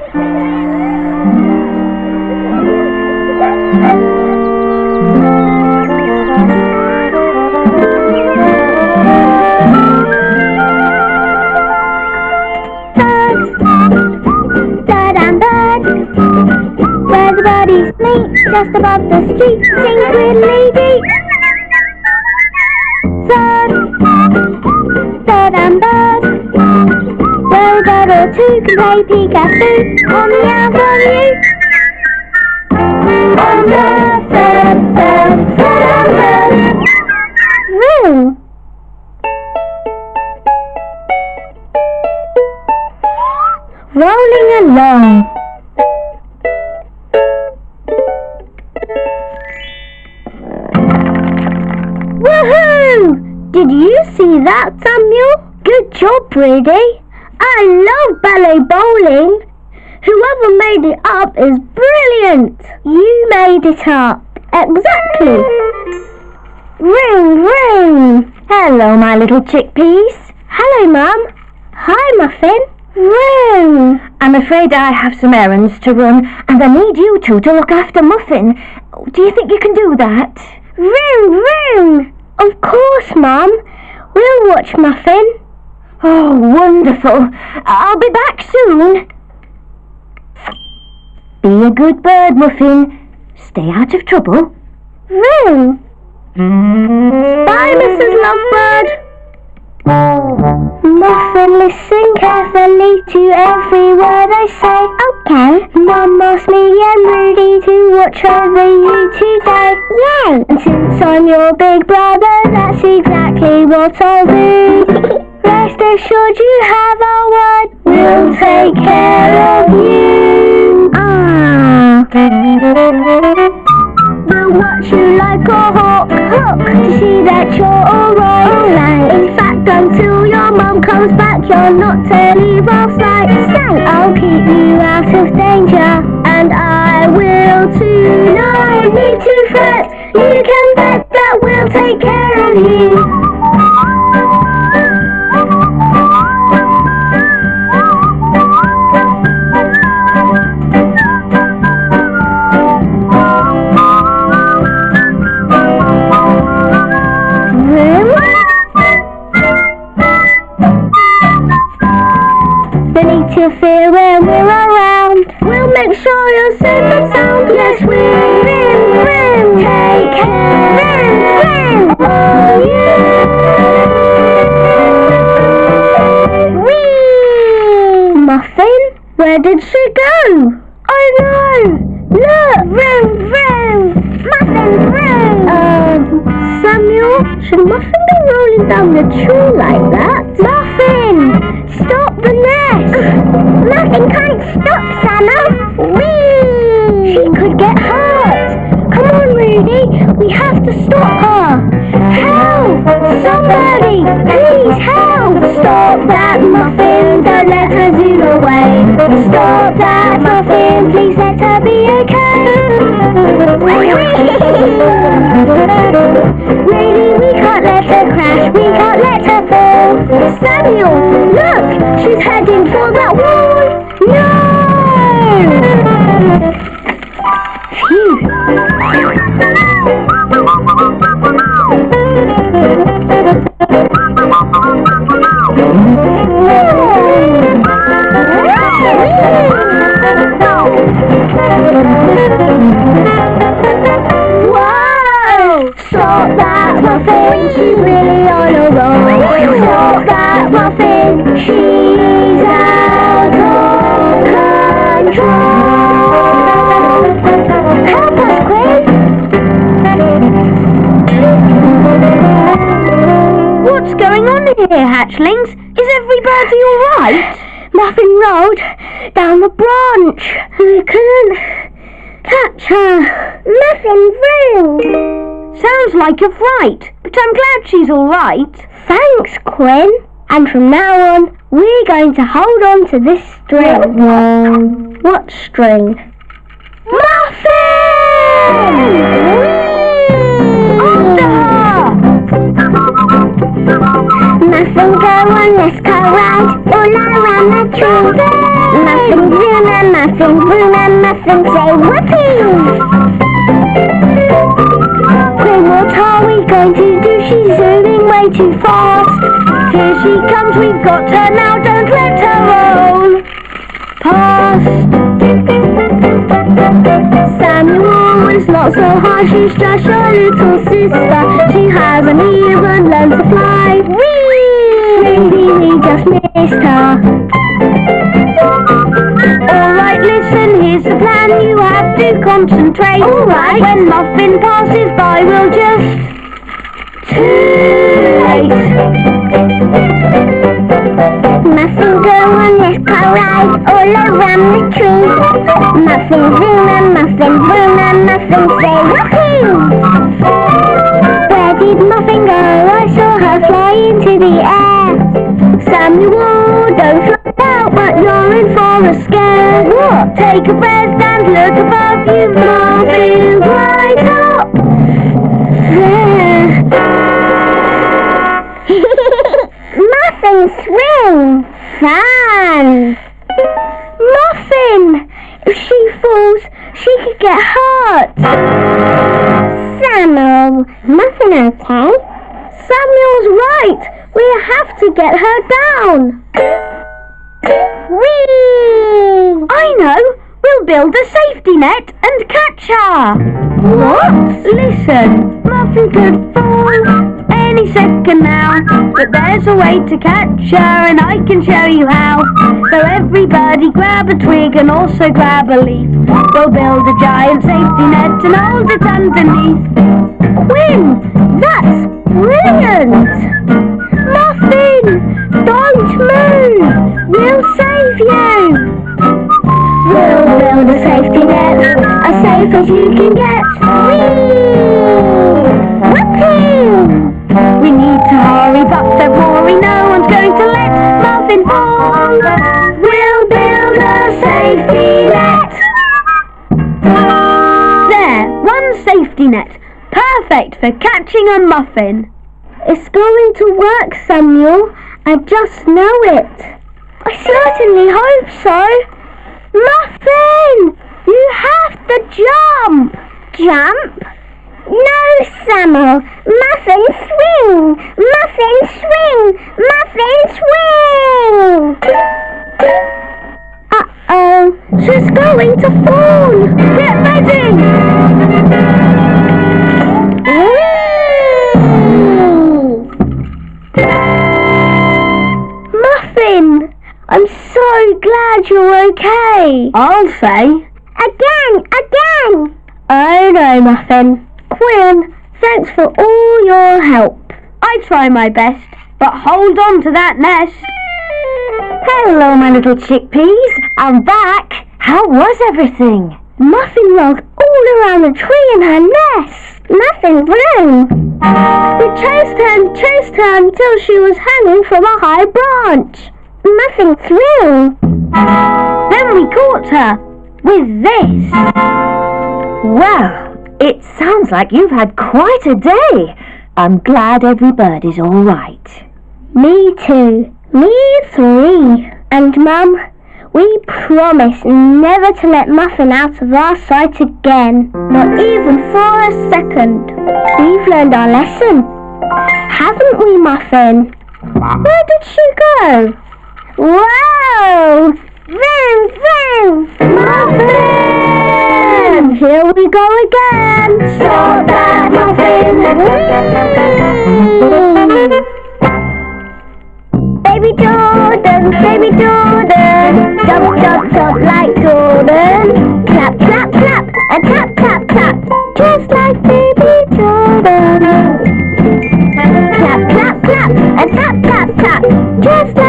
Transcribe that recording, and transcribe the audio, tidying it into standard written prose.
Where the birdies meet, just above the street, sing twiddly-dee. Third and bird, where a bird or two can play peek-a-boo on the avenue. On the third and bird. Room. Rolling along. Woohoo! Did you see that, Samuel? Good job, Brady. I love ballet bowling. Whoever made it up is brilliant. You made it up. Exactly. Ring, ring. Hello, my little chickpeas. Hello, Mum. Hi, Muffin. Ring. I'm afraid I have some errands to run, and I need you two to look after Muffin. Do you think you can do that? Ring, ring. Of course, Mum. We'll watch Muffin. Oh, wonderful. I'll be back soon. Be a good bird, Muffin. Stay out of trouble. Ring. Bye, Mrs. Lovebird. Muffin, listen carefully to every word I say. Okay. Mum asked me and Rudy to watch over you today. Yay! And since I'm your big brother, that's exactly what I'll do. Rest assured you have our word. We'll take care of you. We'll watch you like a hawk, to see that you're alright. In fact, until your mum comes back, you're not to leave our sight. I'll keep you out of danger, and I will too. No need to fret, you can bet that we'll take care of you. To fear when we're around, we'll make sure you're safe and sound. Yes, we're in. Take care, for you. Whee! Muffin, where did she go? Oh no! Look! Vroom! Muffin, vroom! Samuel, should Muffin be rolling down the tree like that? Muffin! Stop the nest! Muffin can't stop, Samuel! Whee! She could get hurt! Come on, Rudy! We have to stop her! Help! Somebody! Please help! Stop that, Muffin! Don't let her zoom away! Stop that, Muffin! Please let her be okay! Rudy, we can't let her crash! We can't let her fall! Samuel! Look! She's heading for that wall! No! Phew! Whoa! Stop that, Muffin! She's really on a roll! Stop that, Muffin! She's out of control! Help us, Quinn! What's going on here, hatchlings? Is everybody alright? Muffin rolled down the branch. We couldn't catch her. Muffin vroom. Sounds like a fright, but I'm glad she's alright. Thanks, Quinn. And from now on, we're going to hold on to this string. What string? Muffin! After her! Muffin, go on, let's go right all around the tree. Muffin, zoom and Muffin, Vroom and Muffin say whoopee! Queen, what are we going to do? She's zooming way too fast. Here she comes, we've got her now, don't let her roll past. Samuel is not so hard, she's just your little sister. She hasn't even learned to fly. Whee! Maybe we just missed her. Alright, listen, here's the plan, you have to concentrate. Alright. When Muffin passes by, we'll just... Too late. Muffin go on this car ride all around the tree. Muffin zoom and Muffin vroom and Muffin say whoopee! Where did Muffin go? I saw her fly into the air. Samuel, don't fly out, but you're in for a scare. What? Take a breath and look above you, Muffin, right up there. Muffin swing! Fun! Muffin! If she falls, she could get hurt. Samuel, Muffin okay? Samuel's right. We have to get her down. Whee! I know. We'll build a safety net and catch her. What? Listen, Muffin could fall any second now, but there's a way to catch her and I can show you how. So everybody grab a twig and also grab a leaf. We'll build a giant safety net and hold it underneath. Quinn, that's brilliant! Muffin, don't move! We'll save you! We'll build a safety net, as safe as you can get. Whee! Whoopee! We need to hurry, but don't worry, no one's going to let Muffin fall. We'll build a safety net. There, one safety net. Perfect for catching a muffin. It's going to work, Samuel. I just know it. I certainly hope so. Muffin! You have to jump! Jump? No, Samuel. Muffin swing! Muffin swing! Muffin swing! Uh-oh. She's going to fall. Get ready! Muffin! I'm so glad you're okay. I'll say. Again! Oh no, Muffin. Quinn, thanks for all your help. I try my best, but hold on to that nest. Hello, my little chickpeas. I'm back. How was everything? Muffin rolled all around the tree in her nest. Muffin blew. We chased her until she was hanging from a high branch. Muffin threw. Then we caught her with this. Well, it sounds like you've had quite a day. I'm glad everybody's all right. Me too. Me three. And Mum, we promise never to let Muffin out of our sight again. Not even for a second. We've learned our lesson. Haven't we, Muffin? Where did she go? Whoa! Vroom, vroom! Muffin! Here we go again! Stop that, Muffin! Baby Jordan, jump, jump, jump like Jordan. Clap, clap, clap, and tap, tap, tap, just like Baby Jordan. Clap, clap, clap, and tap, tap, tap, just like